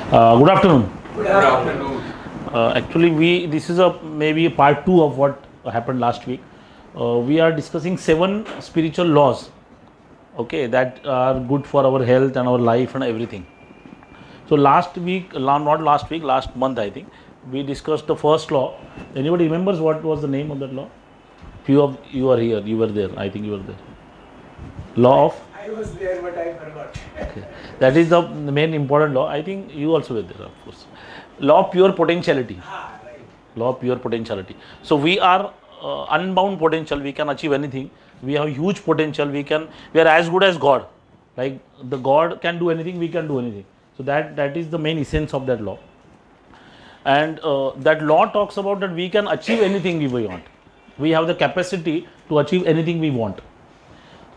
Good afternoon. Good afternoon. Actually, this is a maybe part two of what happened last week. We are discussing 7 spiritual laws, okay, that are good for our health and our life and everything. So last week, not last week, last month I think, we discussed the first law. Anybody remembers what was the name of that law? Few of you are here. You were there. I think you were there. Law of. I was there, but I forgot. Okay. That is the main important law. I think you also were there, of course. Law of pure potentiality. Right. Law of pure potentiality. So we are unbound potential. We can achieve anything. We have huge potential. We are as good as God. Like the God can do anything, we can do anything. So that is the main essence of that law. And that law talks about that we can achieve anything we want. We have the capacity to achieve anything we want.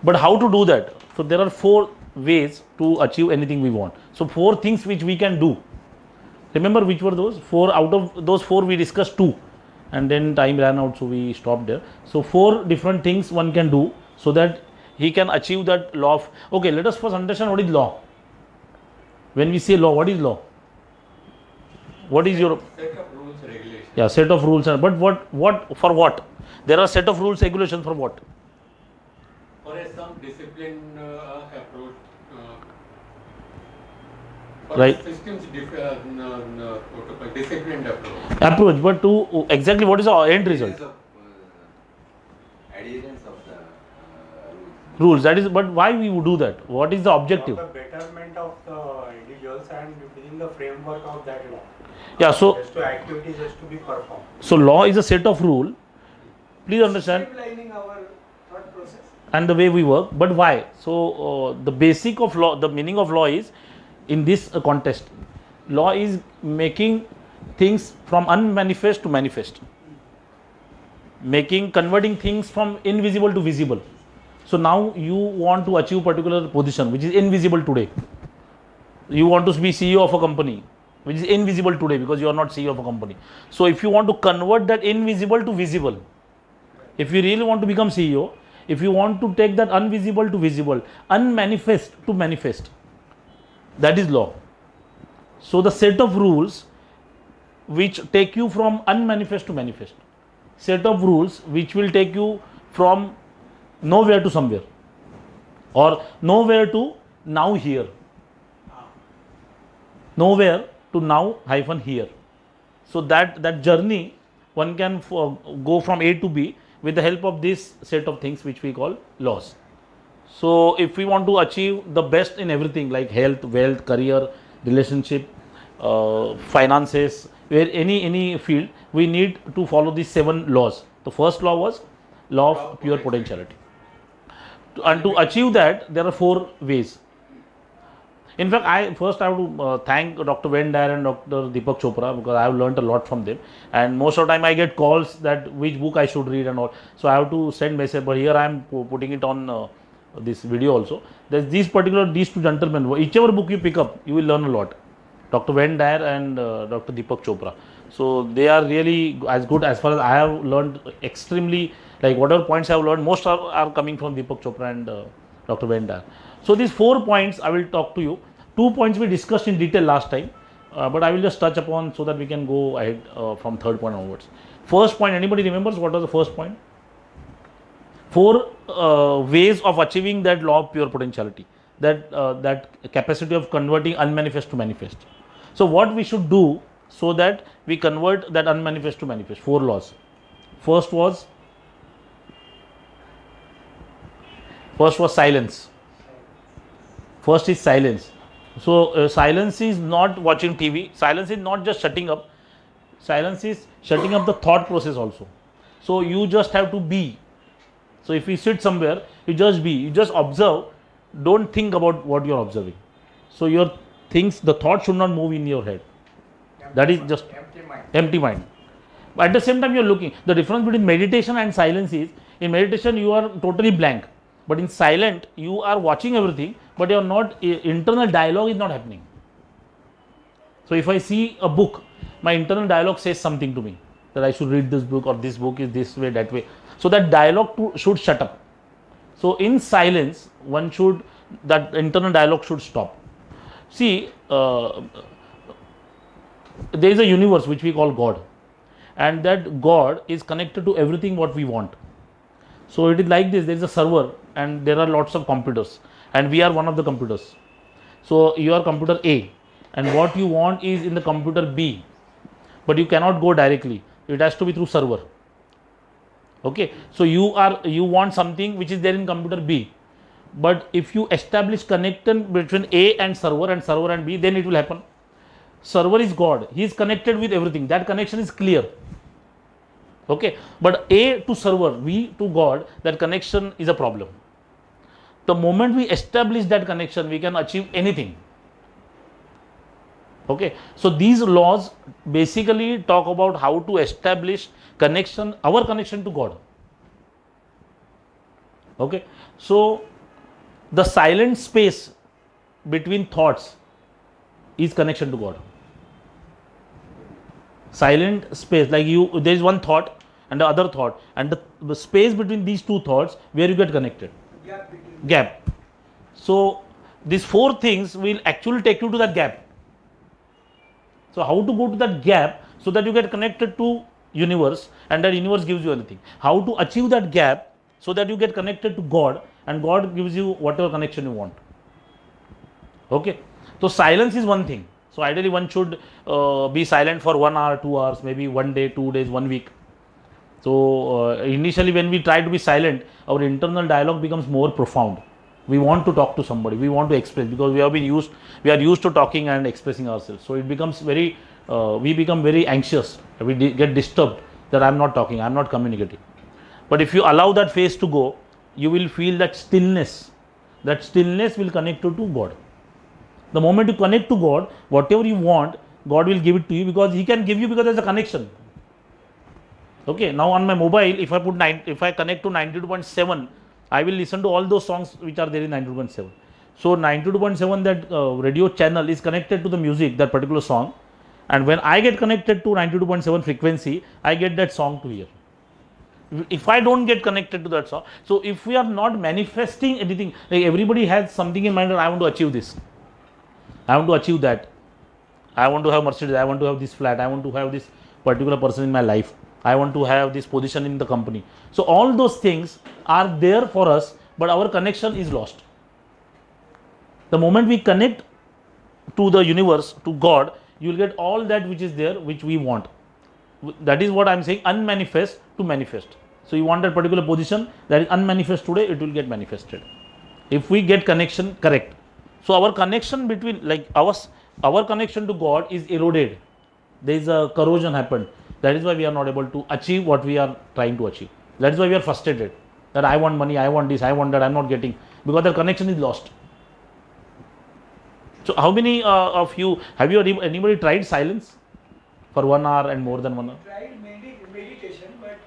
But how to do that? So there are 4 ways to achieve anything we want. So 4 things which we can do. Remember which were those? 4 out of those 4 we discussed 2, and then time ran out, so we stopped there. So 4 different things one can do so that he can achieve that law of. Okay, let us first understand what is law. When we say law, what is law? What is your Set of rules, regulations. yeah set of rules? But what for what? There are set of rules, regulations for what? For some discipline approach. For Right. systems, disciplined approach. But to exactly what is the end result? Adherence of the Rules. That is. But why we would do that? What is the objective? For the betterment of the individuals and within the framework of that law. Yeah. So Just to activities has to be performed. law is a set of rule. Please understand. Streamlining our thought process. And the way we work. But why? So the basic of law, the meaning of law is, in this context, law is making things from unmanifest to manifest, converting things from invisible to visible. So now you want to achieve particular position which is invisible today. You want to be CEO of a company which is invisible today because you are not CEO of a company. So if you want to convert that invisible to visible, if you really want to become CEO, if you want to take that invisible to visible, unmanifest to manifest, that is law. So the set of rules which take you from unmanifest to manifest, set of rules which will take you from nowhere to somewhere, or nowhere to now here, nowhere to now hyphen here. So that journey one can go from A to B with the help of this set of things which we call laws. So if we want to achieve the best in everything like health, wealth, career, relationship, finances, where any field, we need to follow these 7 laws. The first law was law of pure potentiality. And to achieve that, there are 4 ways. In fact, I have to thank Dr. Van Dyer and Dr. Deepak Chopra, because I have learnt a lot from them. And most of the time I get calls that which book I should read and all. So I have to send message. But here I am putting it on this video also. There's these 2 gentlemen. Whichever book you pick up, you will learn a lot. Dr. Van Dyer and Dr. Deepak Chopra. So they are really as good as far as I have learned. Extremely, like whatever points I have learned, most are coming from Deepak Chopra and Dr. Van Dyer. So these 4 points I will talk to you. 2 points we discussed in detail last time, but I will just touch upon so that we can go ahead from 3rd point onwards. First point, anybody remembers what was the first point? 4 ways of achieving that law of pure potentiality, that capacity of converting unmanifest to manifest. So what we should do so that we convert that unmanifest to manifest? 4 laws. First was silence. First is silence. So silence is not watching TV. Silence is not just shutting up. Silence is shutting up the thought process also. So you just have to be. So if you sit somewhere, you just be. You just observe. Don't think about what you are observing. So your things, the thought should not move in your head. That is just empty mind. But at the same time, you are looking. The difference between meditation and silence is, in meditation you are totally blank. But in silent, you are watching everything, but your internal dialogue is not happening. So if I see a book, my internal dialogue says something to me that I should read this book, or this book is this way, that way. So that dialogue should shut up. So in silence, that internal dialogue should stop. See, there is a universe which we call God, and that God is connected to everything what we want. So it is like this: there is a server, and there are lots of computers, and we are one of the computers. So you are computer A, and what you want is in the computer B, but you cannot go directly. It has to be through server. Okay, so you want something which is there in computer B, but if you establish connection between A and server and B, then it will happen. Server is God, he is connected with everything, that connection is clear. Okay, but A to server, B to God, that connection is a problem. The moment we establish that connection, we can achieve anything. Okay, so these laws basically talk about how to establish connection, our connection to God. Okay, so the silent space between thoughts is connection to God. Silent space, like there is one thought and the other thought, and the space between these two thoughts where you get connected, gap. So these four things will actually take you to that gap. So how to go to that gap so that you get connected to universe, and that universe gives you anything. How to achieve that gap so that you get connected to God, and God gives you whatever connection you want. Okay, so silence is one thing. So ideally one should be silent for 1 hour, 2 hours, maybe 1 day, 2 days, 1 week. So initially when we try to be silent, our internal dialogue becomes more profound. We want to talk to somebody, we want to express, because we are used to talking and expressing ourselves. So it becomes very, we become very anxious, we get disturbed that I am not talking, I am not communicating. But if you allow that phase to go, you will feel that stillness will connect you to God. The moment you connect to God, whatever you want, God will give it to you, because he can give you, because there is a connection. Okay, now on my mobile, if I connect to 92.7, I will listen to all those songs which are there in 92.7. So 92.7, that radio channel is connected to the music, that particular song, and when I get connected to 92.7 frequency, I get that song to hear. If I don't get connected to that song, so if we are not manifesting anything, like everybody has something in mind that I want to achieve this, I want to achieve that, I want to have Mercedes, I want to have this flat, I want to have this particular person in my life, I want to have this position in the company. So all those things are there for us, but our connection is lost. The moment we connect to the universe, to God, you will get all that which is there, which we want. That is what I am saying, unmanifest to manifest. So you want that particular position that is unmanifest today, it will get manifested. If we get connection correct. So our connection between, like our connection to God is eroded. There is a corrosion happened. That is why we are not able to achieve what we are trying to achieve. That is why we are frustrated. That I want money, I want this, I want that, I am not getting, because the connection is lost. So how many of you, have you anybody tried silence for 1 hour and more than 1 hour? Tried meditation, but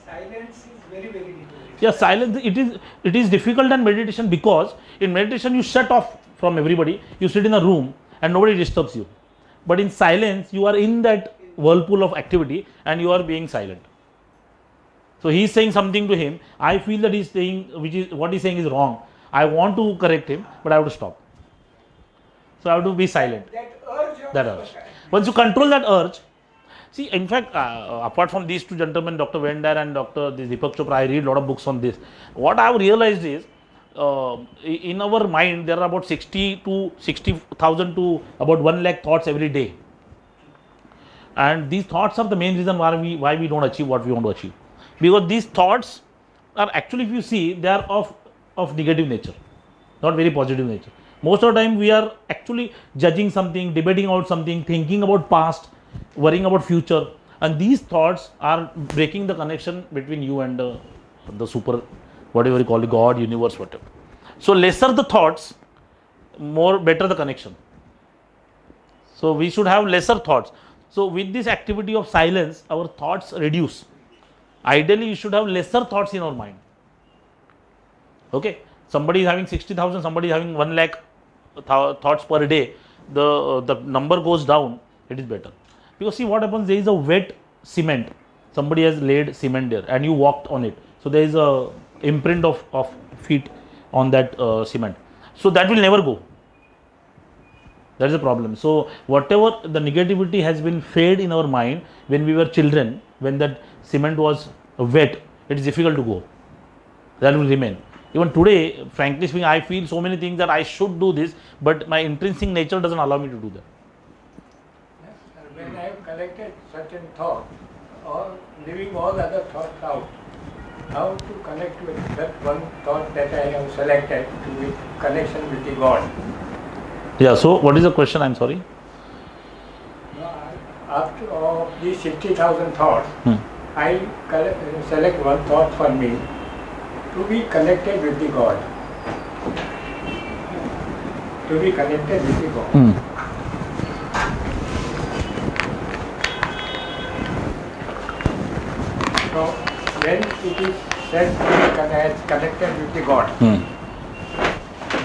silence is very, very difficult. Yeah, silence, it is difficult than meditation, because in meditation you shut off from everybody, you sit in a room and nobody disturbs you. But in silence, you are in that whirlpool of activity and you are being silent. So he is saying something to him, I feel that he is saying, what he is saying is wrong. I want to correct him, but I have to stop. So I have to be silent. That urge. Once you control that urge, see, in fact, apart from these two gentlemen, Dr. Vendar and Dr. Deepak Chopra, I read a lot of books on this. What I have realized is, in our mind, there are about 60,000 to about 1 lakh thoughts every day. And these thoughts are the main reason why we don't achieve what we want to achieve. Because these thoughts are actually, if you see, they are of negative nature, not very positive nature. Most of the time we are actually judging something, debating about something, thinking about past, worrying about future, and these thoughts are breaking the connection between you and the super, whatever you call it, God, universe, whatever. So lesser the thoughts, better the connection. So we should have lesser thoughts. So with this activity of silence, our thoughts reduce. Ideally, you should have lesser thoughts in our mind. Okay, somebody is having 60,000, somebody is having 1 lakh thoughts per day. The number goes down, it is better. Because see what happens, there is a wet cement. Somebody has laid cement there and you walked on it. So there is a imprint of feet on that cement. So that will never go. That is the problem. So whatever the negativity has been fed in our mind when we were children, when that cement was wet, it is difficult to go. That will remain. Even today, frankly speaking, I feel so many things that I should do this, but my intrinsic nature doesn't allow me to do that. Yes, and when I have collected certain thought, or leaving all other thoughts out, how to connect with that one thought that I have selected to with connection with the God. Yeah, so what is the question? I'm sorry. After all these 60,000 thoughts, I select one thought for me to be connected with the God. To be connected with the God. So when it is said to be connected with the God,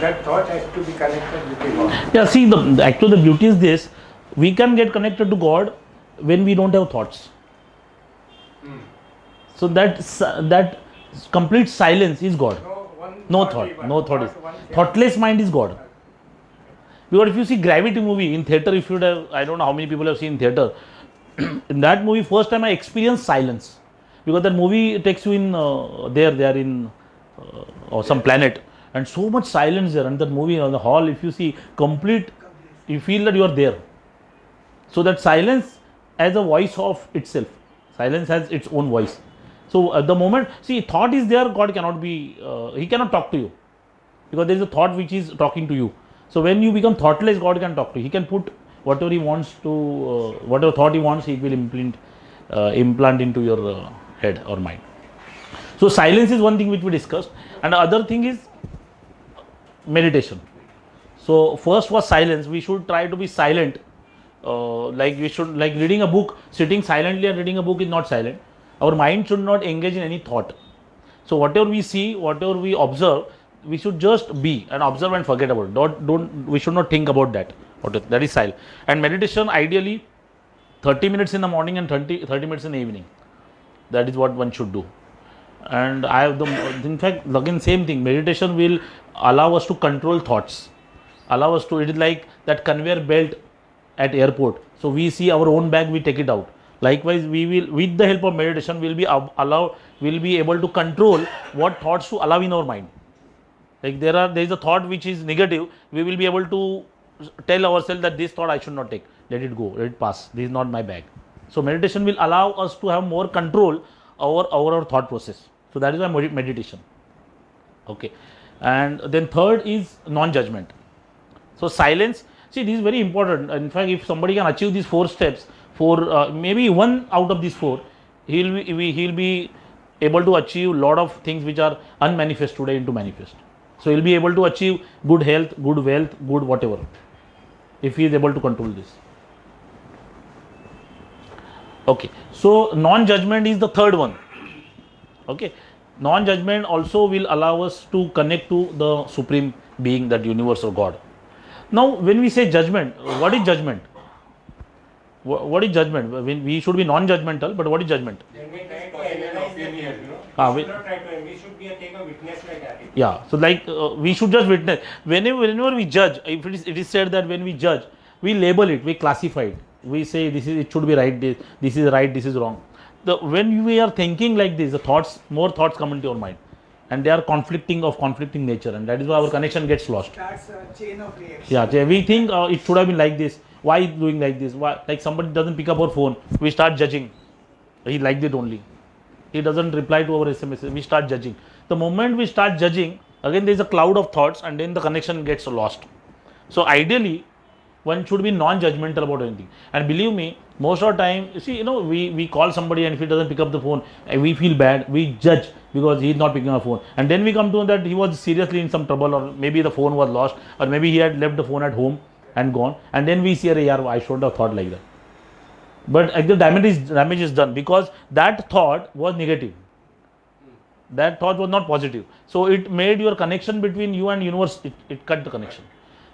that thought has to be connected with the God. Yeah, see, actually the beauty is this: we can get connected to God when we don't have thoughts. So that complete silence is God. No thought is. Thoughtless mind is God. Because if you see Gravity movie in theater, if you have, I don't know how many people have seen theater. In that movie, first time I experienced silence, because that movie takes you in they are in or some planet, and so much silence there. And that movie on the hall, if you see complete, you feel that you are there. So that silence as a voice of itself. Silence has its own voice. So at the moment, see, thought is there, God cannot be, He cannot talk to you, because there is a thought which is talking to you. So when you become thoughtless, God can talk to you. He can put whatever He wants to, whatever thought He wants, He will implant into your head or mind. So silence is one thing which we discussed, and the other thing is meditation. So first was silence. We should try to be silent. Like reading a book, sitting silently and reading a book is not silent. Our mind should not engage in any thought. So whatever we see, whatever we observe, we should just be and observe and forget about it. We should not think about that. That is silent. And meditation, ideally 30 minutes in the morning and 30 minutes in the evening. That is what one should do. And in fact, again, same thing. Meditation will allow us to control thoughts. It is like that conveyor belt at airport. So we see our own bag, we take it out. Likewise, we will, with the help of meditation, will be able to control what thoughts to allow in our mind. Like there is a thought which is negative, we will be able to tell ourselves that this thought I should not take. Let it go, let it pass. This is not my bag. So meditation will allow us to have more control over our thought process. So that is why meditation. Okay. And then third is non-judgment. So silence. See, this is very important. In fact, if somebody can achieve these 4 steps, maybe one out of these 4, he'll be able to achieve a lot of things which are unmanifest today into manifest. So he'll be able to achieve good health, good wealth, good whatever, if he is able to control this. Okay. So non-judgment is the third one. Okay. Non-judgment also will allow us to connect to the supreme being, that universe or God. Now, when we say judgment, what is judgment? What is judgment? We should be non-judgmental, but what is judgment? We try to analyze the opinion, we should not try to, we should take a witness-like attitude. Yeah, so like we should just witness. Whenever we judge, if it is said that when we judge, we label it, we classify it. We say it should be right, this is right, this is wrong. When we are thinking like this, more thoughts come into your mind, and they are conflicting nature, and that is why our connection gets lost. Starts a chain of reaction. Yeah, we think it should have been like this. Why is doing like this? Why, like somebody doesn't pick up our phone, we start judging. He liked it only. He doesn't reply to our SMS. We start judging. The moment we start judging, again there is a cloud of thoughts, and then the connection gets lost. So ideally, one should be non-judgmental about anything. And believe me, most of the time, you see, we call somebody, and if he doesn't pick up the phone, we feel bad. We judge because he is not picking up the phone. And then we come to know that he was seriously in some trouble, or maybe the phone was lost, or maybe he had left the phone at home and gone. And then we say, I shouldn't have thought like that. But the damage is done, because that thought was negative. That thought was not positive. So it made your connection between you and universe, it cut the connection.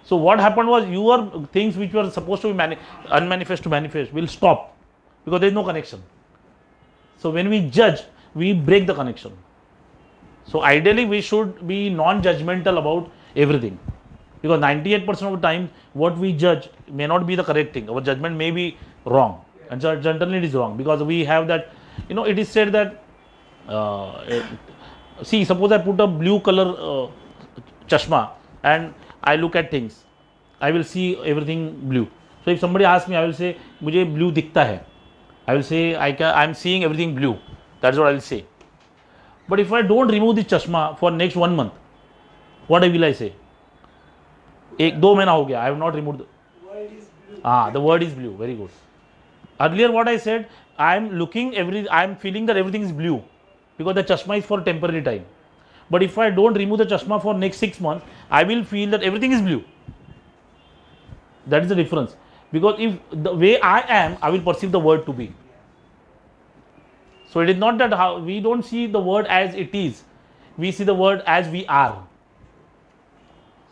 So what happened was, your things which were supposed to be unmanifest to manifest will stop, because there is no connection. So when we judge, we break the connection. So ideally we should be non-judgmental about everything. because 98% of the time what we judge may not be the correct thing. Our judgment may be wrong, and generally it is wrong, because we have that, it is said that, see, suppose I put a blue color chashma and I look at things, I will see everything blue. So if somebody asks me, I will say मुझे blue दिखता है. I will say I am seeing everything blue. That's what I will say. But if I don't remove the chashma for next 1 month, what will I say? 1-2 महीना हो गया, I have not removed. The word is blue. Very good. Earlier what I said, I am feeling that everything is blue because the chashma is for temporary time. But if I don't remove the chashma for next 6 months, I will feel that everything is blue. That is the difference. Because if the way I am, I will perceive the word to be. So it is not that how we don't see the word as it is, we see the word as we are.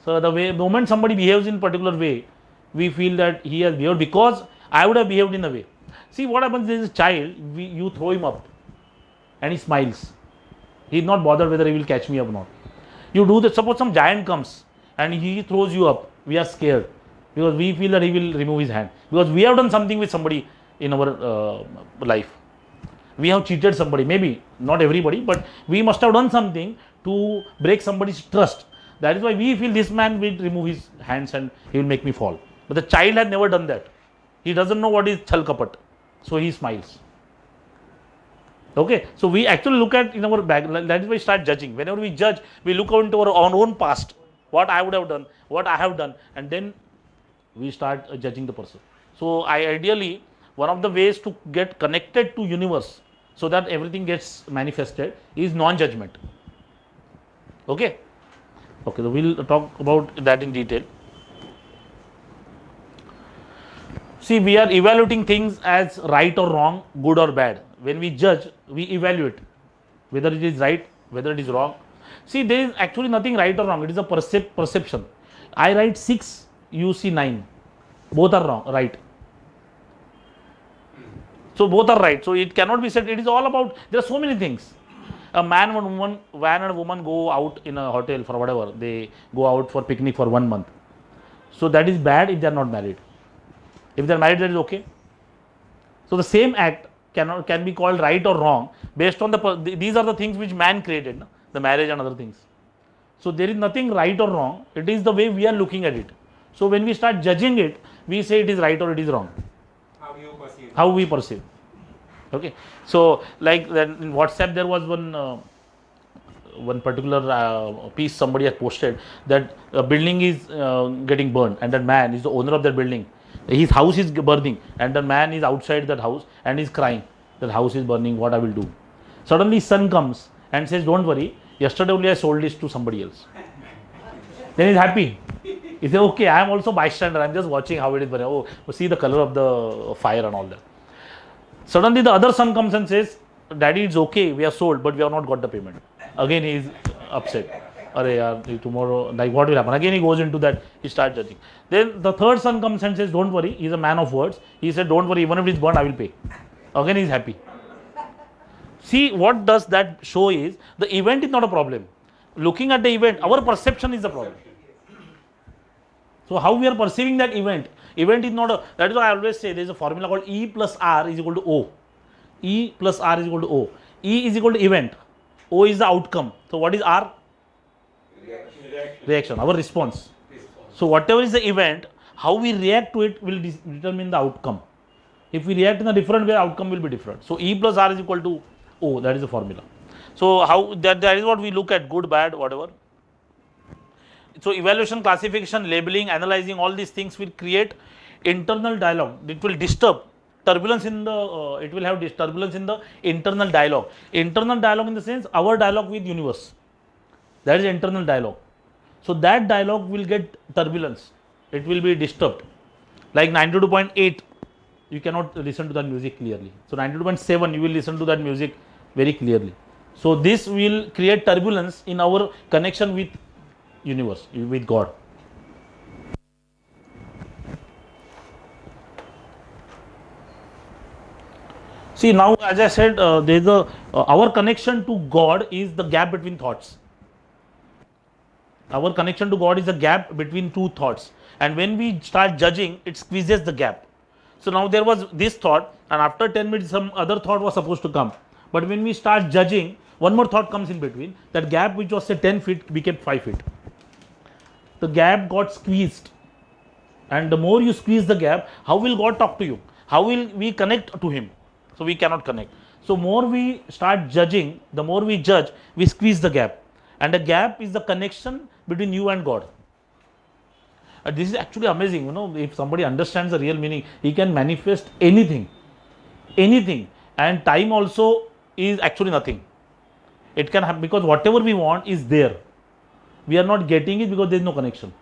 So the moment somebody behaves in particular way, we feel that he has behaved because I would have behaved in a way. See what happens, there is a child, you throw him up and he smiles. He is not bothered whether he will catch me up or not. You do that, suppose some giant comes and he throws you up, we are scared because we feel that he will remove his hand, because we have done something with somebody in our life. We have cheated somebody, maybe not everybody, but we must have done something to break somebody's trust. That is why we feel this man will remove his hands and he will make me fall. But the child has never done that. He doesn't know what is chal kapat, so he smiles. Okay, so we actually look at in our back. That is why we start judging. Whenever we judge, we look into our own past, what I would have done, what I have done, and then we start judging the person. So ideally, one of the ways to get connected to universe so that everything gets manifested is non-judgment. Okay, so we'll talk about that in detail. See, we are evaluating things as right or wrong, good or bad. When we judge, we evaluate whether it is right, whether it is wrong. See, there is actually nothing right or wrong. It is a perception. I write 6, you see 9. Both are wrong, right. So both are right. So it cannot be said. It is all about, there are so many things. A man and a woman go out in a hotel for whatever. They go out for picnic for 1 month. So that is bad if they are not married. If they are married, that is okay. So the same act can be called right or wrong based on these are the things which man created, no? The marriage and other things. So there is nothing right or wrong. It is the way we are looking at it. So when we start judging it, we say it is right or it is wrong. How we perceive. Okay. So like then in WhatsApp there was one particular piece somebody has posted that a building is getting burned and that man is the owner of that building. His house is burning and the man is outside that house and is crying that house is burning, what I will do. Suddenly son comes and says, don't worry, yesterday only I sold this to somebody else. Then he's happy. He says, okay, I am also bystander, I am just watching how it is burning. Oh, see the color of the fire and all that. Suddenly the other son comes and says, daddy, it's okay, we have sold, but we have not got the payment. Again he is upset. Tomorrow, like what will happen? Again he goes into that, he starts judging. Then the third son comes and says, don't worry, he is a man of words. He said, don't worry, even if it is burned, I will pay. Again he is happy. See, what does that show is, the event is not a problem. Looking at the event, our perception is the problem. So how we are perceiving that event is not that is why I always say there is a formula called E plus R is equal to O. E plus R is equal to O. E is equal to event. O is the outcome. So what is R? Reaction, our response. So whatever is the event, how we react to it will determine the outcome. If we react in a different way, outcome will be different. So E plus R is equal to O, that is the formula. So how that is what we look at, good, bad, whatever. So evaluation, classification, labeling, analyzing, all these things will create internal dialogue. It will disturb turbulence in the, it will have turbulence in the internal dialogue. Internal dialogue in the sense, our dialogue with universe. That is internal dialogue. So that dialogue will get turbulence. It will be disturbed. Like 92.8, you cannot listen to that music clearly. So 92.7, you will listen to that music very clearly. So this will create turbulence in our connection with universe, with God. See, now as I said, there is our connection to God is the gap between thoughts. Our connection to God is a gap between two thoughts, and when we start judging, it squeezes the gap. So now there was this thought, and after 10 minutes some other thought was supposed to come, but when we start judging, one more thought comes in between. That gap which was say 10 feet became 5 feet. The gap got squeezed, and the more you squeeze the gap, how will God talk to you? How will we connect to him? So we cannot connect. So more we start judging, the more we judge, we squeeze the gap, and the gap is the connection between you and God. This is actually amazing. If somebody understands the real meaning, he can manifest anything, and time also is actually nothing. It can happen because whatever we want is there. We are not getting it because there is no connection.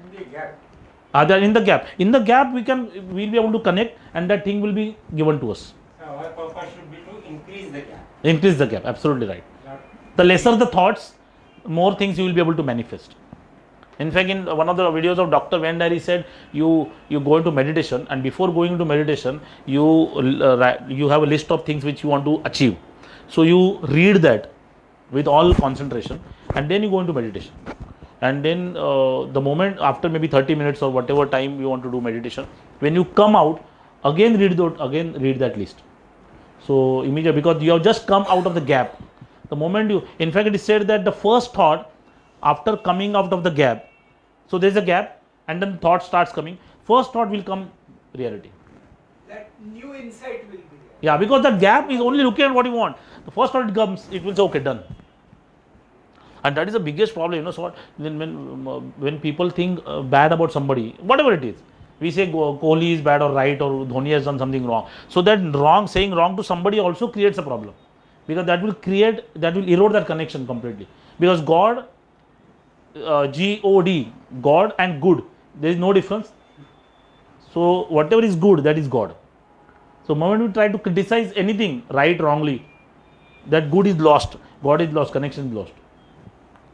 In the gap. In the gap. In the gap, we'll be able to connect, and that thing will be given to us. Our purpose should be to increase the gap. Increase the gap. Absolutely right. The lesser the thoughts, more things you will be able to manifest. In fact, in one of the videos of Dr. Vendari said, you go into meditation, and before going into meditation, you have a list of things which you want to achieve. So you read that with all concentration, and then you go into meditation. And then the moment after maybe 30 minutes or whatever time you want to do meditation, when you come out, again read that list. So immediately, because you have just come out of the gap. The moment in fact, it is said that the first thought after coming out of the gap, so there is a gap, and then thought starts coming. First thought will come reality. That new insight will be there. Yeah, because that gap is only looking at what you want. The first thought it comes, it will say, okay, done. And that is the biggest problem. So when people think bad about somebody, whatever it is, we say Kohli is bad or right, or Dhoni has done something wrong. So that saying wrong to somebody also creates a problem, because that will erode that connection completely. Because God, God, God and good, there is no difference. So whatever is good, that is God. So the moment we try to criticize anything, right, wrongly, that good is lost, God is lost, connection is lost.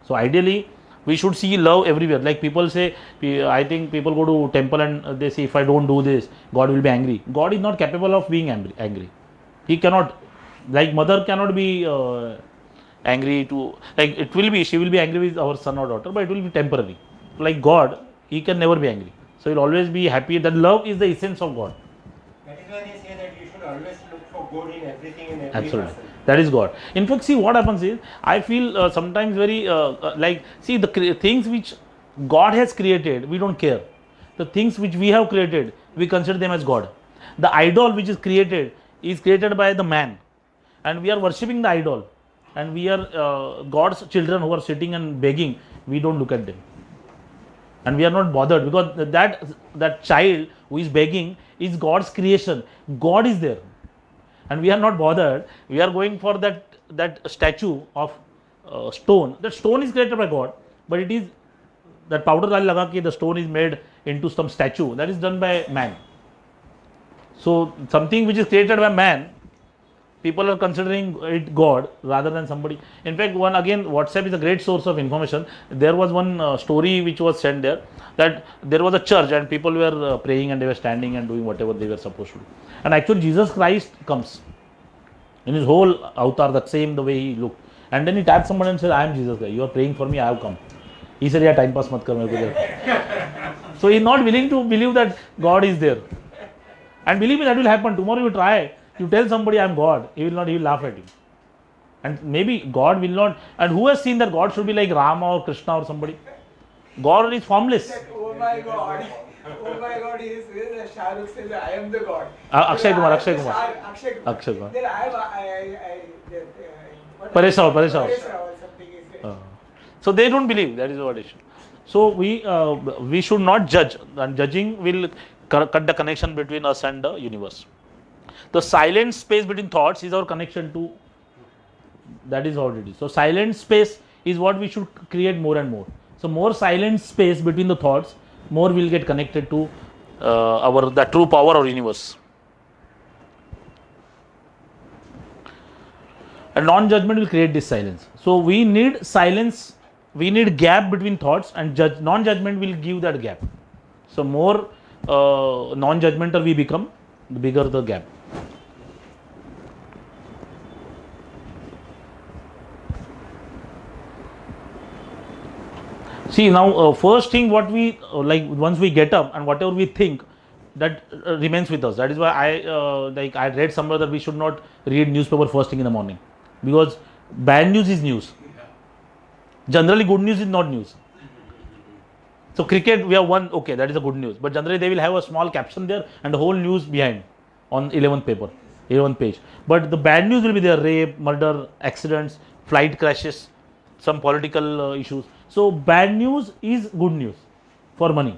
So ideally, we should see love everywhere. Like people say, I think people go to temple and they say, if I don't do this, God will be angry. God is not capable of being angry. He cannot, like mother cannot be angry to, like she will be angry with our son or daughter, but it will be temporary. Like God, he can never be angry. So he will always be happy. That love is the essence of God. That is why they say that you should always look for good in everything and every Absolutely. person. That is God. In fact, see what happens is, I feel sometimes very the things which God has created, we don't care. The things which we have created, we consider them as God. The idol which is created by the man, and we are worshipping the idol, and we are God's children who are sitting and begging. We don't look at them, and we are not bothered, because that child who is begging is God's creation. God is there. And we are not bothered. We are going for that statue of stone. That stone is created by God, but it is that powder laga ke the stone is made into some statue. That is done by man. So something which is created by man, people are considering it God rather than somebody. In fact, WhatsApp is a great source of information. There was one story which was sent there, that there was a church and people were praying and they were standing and doing whatever they were supposed to do. And actually Jesus Christ comes in his whole avatar, the way he looked. And then he tapped someone and said, I am Jesus Christ. You are praying for me, I have come. He said, yeah, time pass mat kar mere ko. So he is not willing to believe that God is there. And believe me, that will happen. Tomorrow you try, you tell somebody I am God, he will laugh at you. And maybe God will not. And who has seen that God should be like Rama or Krishna or somebody? God is formless. That, oh my God, he is Shah Rukh says, I am the God. Akshay Kumar. Akshay Kumar. Then Paresh Rawal. or something he said. So they don't believe. That is what it is. So we should not judge, and judging will cut the connection between us and the universe. The silent space between thoughts is our connection to. That is what it is. So silent space is what we should create more and more. So more silent space between the thoughts, more we'll get connected to the true power of universe. And non-judgment will create this silence. So we need silence, we need gap between thoughts, and non-judgment will give that gap. So more non-judgmental we become, the bigger the gap. See now, first thing what we like once we get up and whatever we think, that remains with us. That is why I read somewhere that we should not read newspaper first thing in the morning, because bad news is news. Generally, good news is not news. So cricket, we have one, okay, that is a good news. But generally, they will have a small caption there and the whole news behind on 11th paper, 11th page. But the bad news will be there: rape, murder, accidents, flight crashes, some political issues. So bad news is good news for money,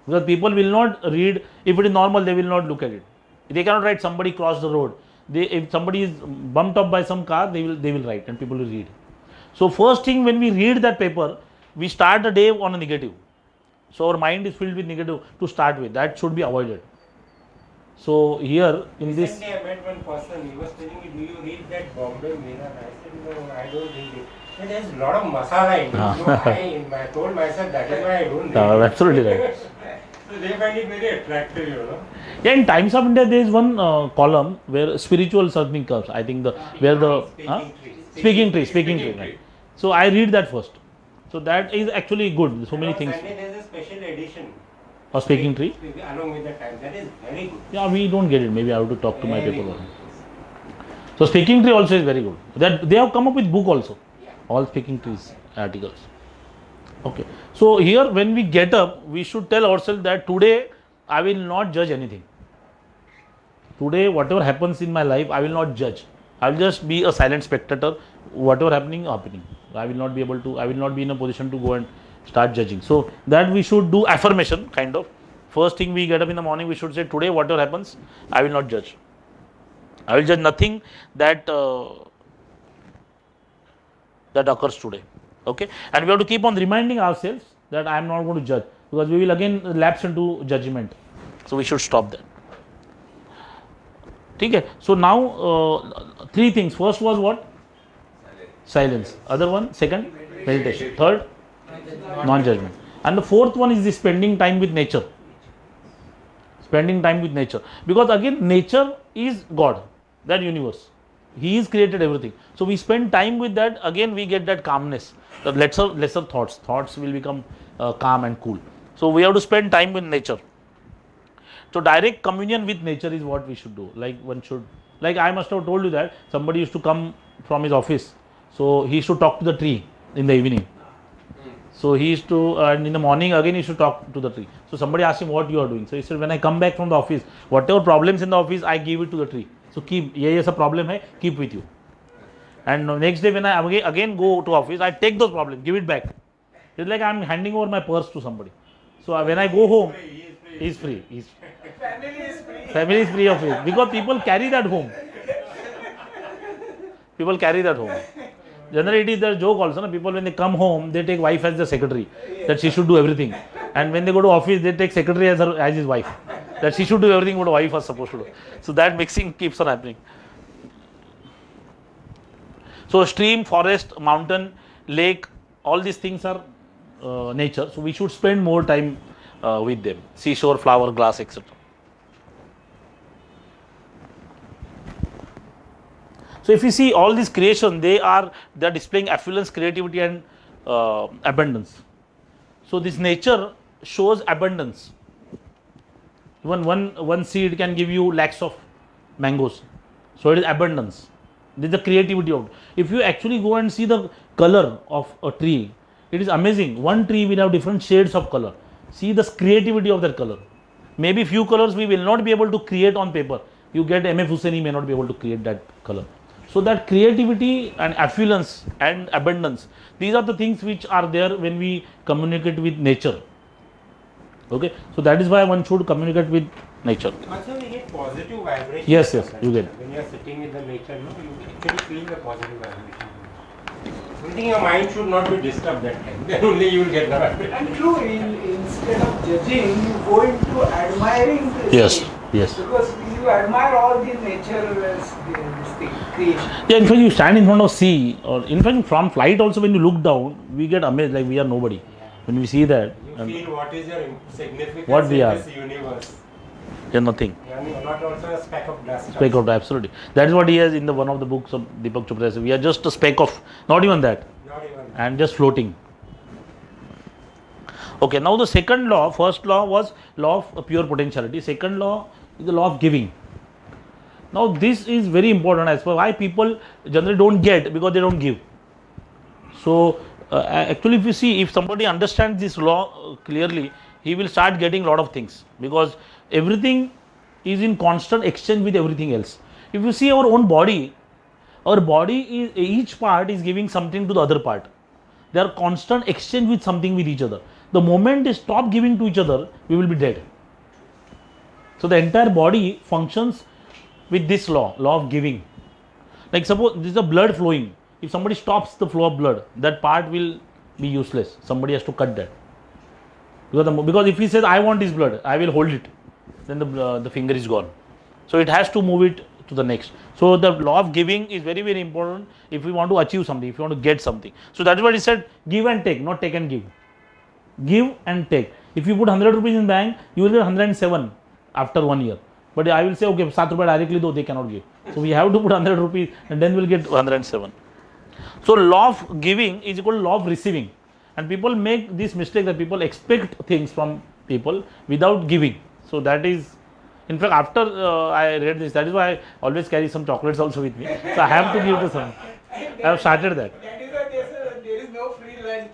because people will not read. If it is normal, they will not look at it. They cannot write somebody crossed the road. If somebody is bumped up by some car, they will write and people will read. So first thing when we read that paper, we start the day on a negative. So our mind is filled with negative to start with. That should be avoided. So here in this. Recently I met one person, he was telling me, do you read that Bombay Mirror? I said, no, I don't read it. But there's a lot of masala in it. So I told myself that is why I don't read it. Absolutely right. So they find it very attractive, you know. Yeah, in Times of India there is one column where spiritual something comes. I think speaking tree. Right. So I read that first. So that is actually good. So many things. Sunday there is a special edition. Of speaking tree. Along with the Times. That is very good. Yeah, we don't get it. Maybe I have to talk to my paper. So speaking tree also is very good. That they have come up with book also. All speaking trees articles. Okay. So here when we get up, we should tell ourselves that today I will not judge anything. Today whatever happens in my life, I will not judge. I will just be a silent spectator. Whatever happening. I will not be in a position to go and start judging. So that we should do affirmation kind of. First thing we get up in the morning, we should say, today whatever happens, I will not judge. I will judge nothing that occurs today. Okay, and we have to keep on reminding ourselves that I am not going to judge, because we will again lapse into judgment. So we should stop that. Okay. So now three things. First was what? Silence. Other one, second, meditation. Third, non-judgment. And the fourth one is the spending time with nature. Spending time with nature. Because again, nature is God, that universe. He has created everything. So we spend time with that, again we get that calmness. The lesser thoughts. Thoughts will become calm and cool. So we have to spend time with nature. So direct communion with nature is what we should do. Like I must have told you that somebody used to come from his office. So he used to talk to the tree in the evening. So he used to, and in the morning again he used to talk to the tree. So somebody asked him what you are doing. So he said, when I come back from the office, whatever problems in the office, I give it to the tree. So keep, ye a problem hai, keep with you. And next day when I again go to office, I take those problems, give it back. It's like I am handing over my purse to somebody. So when I go home, he is free. Family is free of it. Because people carry that home. Generally, it is their joke also. People, when they come home, they take wife as the secretary, that she should do everything. And when they go to office, they take secretary as his wife, that she should do everything what a wife was supposed to do. So that mixing keeps on happening. So stream, forest, mountain, lake, all these things are nature. So we should spend more time with them. Seashore, flower, glass, etc. So if you see all these creation, they are displaying affluence, creativity and abundance. So this nature shows abundance. Even one seed can give you lakhs of mangoes. So it is abundance. This is the creativity of it. If you actually go and see the color of a tree, it is amazing. One tree will have different shades of color. See the creativity of that color. Maybe few colors we will not be able to create on paper. You get M.F. Hussaini may not be able to create that color. So that creativity and affluence and abundance, these are the things which are there when we communicate with nature. Okay, so that is why one should communicate with nature. Also, we get positive vibrations. Yes, you get. When you are sitting with the nature, no, you actually feel the positive vibration. I think your mind should not be disturbed that time. Then only you will get the vibration. And true, instead of judging, you go into admiring this Yes, thing. yes. Because you admire all the nature as this thing, creation. Yeah, in fact, you stand in front of sea, or in fact, from flight also, when you look down, we get amazed, like we are nobody. When we see that, You feel what is your significance What we in are. this universe. we are nothing. You are not also a speck of dust. Speck of, absolutely. That is what he has in the one of the books of Deepak Chopra. We are just a speck of, not even that, Not even. and just floating. Okay, now the second law, first law was law of pure potentiality. Second law is the law of giving. Now this is very important as per why people generally don't get, because they don't give. So actually, if you see, if somebody understands this law clearly, he will start getting a lot of things, because everything is in constant exchange with everything else. If you see our own body, our body is, each part is giving something to the other part. They are constant exchange with something with each other. The moment they stop giving to each other, we will be dead. So the entire body functions with this law of giving. Like suppose this is the blood flowing. If somebody stops the flow of blood, that part will be useless. Somebody has to cut that. Because if he says, I want this blood, I will hold it, then the finger is gone. So it has to move it to the next. So the law of giving is very, very important if we want to achieve something, if you want to get something. So that is what he said, give and take, not take and give. Give and take. If you put 100 rupees in bank, you will get 107 after 1 year. But I will say, okay, 7 rupees directly though, they cannot give. So we have to put 100 rupees and then we'll get 107. So law of giving is equal to law of receiving. And people make this mistake that people expect things from people without giving. So that is, in fact, after I read this, that is why I always carry some chocolates also with me. So I have to give to some. I have started that. That is why there is no free lunch.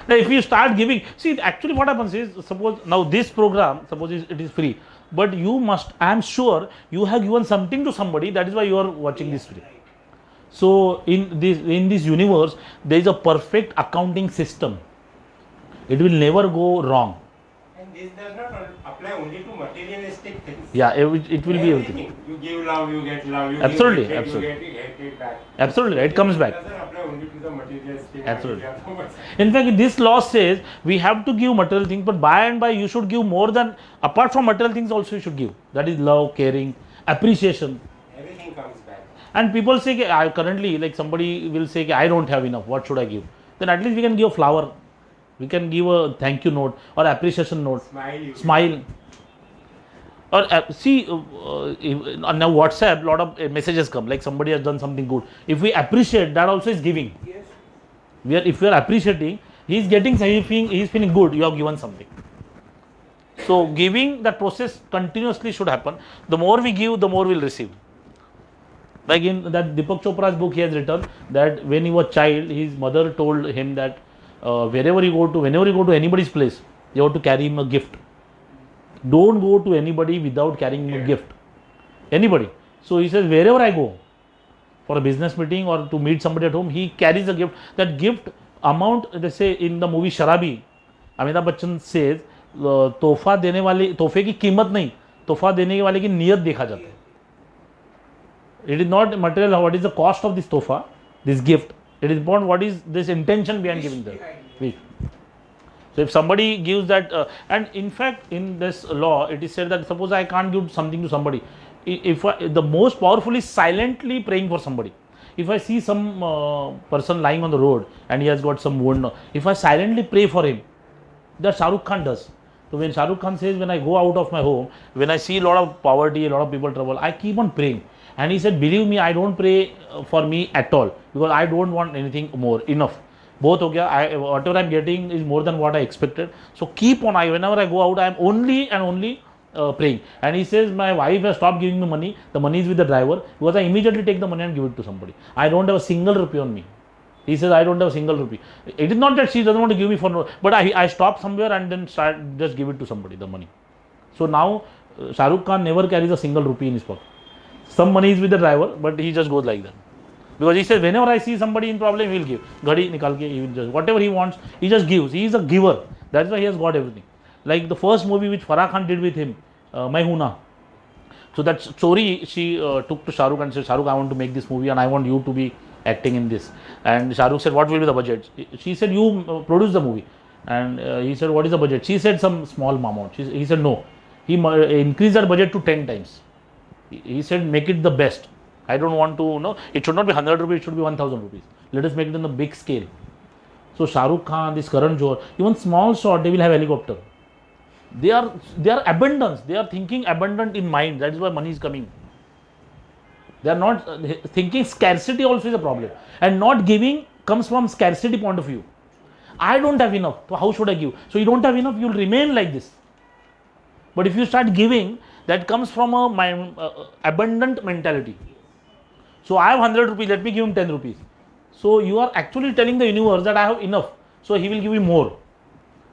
Now, if you start giving, see, actually what happens is, suppose now this program, suppose it is free, but you must, I am sure you have given something to somebody, that is why you are watching this free. So in this universe, there is a perfect accounting system. It will never go wrong. And this does not apply only to materialistic things. Yeah, it will be everything. You give love, you get love. You Absolutely, give absolutely. You get it back. Absolutely, it comes back. It doesn't apply only to the materialistic. Absolutely. In fact, this law says we have to give material things, but by and by you should give more than, apart from material things also you should give. That is love, caring, appreciation. Everything comes back. And people say, I currently, like somebody will say, I don't have enough, what should I give? Then at least we can give a flower. We can give a thank you note or appreciation note. Smile. Or see, on now WhatsApp, lot of messages come, like somebody has done something good. If we appreciate, that also is giving. Yes. If we are appreciating, he is getting something, he is feeling good, you have given something. So giving, that process continuously should happen. The more we give, the more we will receive. Like in that Deepak Chopra's book, he has written that when he was a child, his mother told him that whenever you go to anybody's place, you have to carry him a gift. Don't go to anybody without carrying him a gift. Anybody. So he says, wherever I go for a business meeting or to meet somebody at home, he carries a gift. That gift amount, they say in the movie Sharabi, Amitabh Bachchan says, तोहफा देने वाले, तोहफे की कीमत नहीं, तोहफा देने वाले की नियत देखा जाता है. It is not material, what is the cost of this tofa, this gift. It is important what is this intention behind giving that. So if somebody gives that, and in fact in this law it is said that suppose I can't give something to somebody, if the most powerful is silently praying for somebody. If I see some person lying on the road and he has got some wound, if I silently pray for him, that Shah Rukh Khan does. So when Shah Rukh Khan says, when I go out of my home, when I see a lot of poverty, a lot of people trouble, I keep on praying. And he said, believe me, I don't pray for me at all, because I don't want anything more, enough. Both ho gaya, whatever I am getting is more than what I expected. So keep on, whenever I go out, I am only and only praying. And he says, my wife has stopped giving me money, the money is with the driver, because I immediately take the money and give it to somebody. I don't have a single rupee on me. He says, I don't have a single rupee. It is not that she doesn't want to give me for no, but I stop somewhere and then just give it to somebody, the money. So now Shah Rukh Khan never carries a single rupee in his pocket. Some money is with the driver, but he just goes like that. Because he says, whenever I see somebody in problem, he will give. Ghadi nikal ke, he will just, whatever he wants, he just gives. He is a giver. That's why he has got everything. Like the first movie which Farah Khan did with him, Main Hoon Na. So that story she took to Shah Rukh and said, Shah Rukh, I want to make this movie and I want you to be acting in this. And Shah Rukh said, what will be the budget? She said, you produce the movie. And he said, what is the budget? She said, some small amount. He said, no. He increased that budget to 10 times. He said, make it the best. I don't want to, no, it should not be 100 rupees, it should be 1000 rupees. Let us make it on the big scale. So Shah Rukh Khan, this Karan Johar, even small shot, they will have helicopter. They are abundance. They are thinking abundant in mind. That is why money is coming. They are not thinking scarcity also is a problem. And not giving comes from scarcity point of view. I don't have enough, so how should I give? So you don't have enough, you'll remain like this. But if you start giving, that comes from a abundant mentality. So I have 100 rupees, let me give him 10 rupees. So you are actually telling the universe that I have enough, so he will give you more.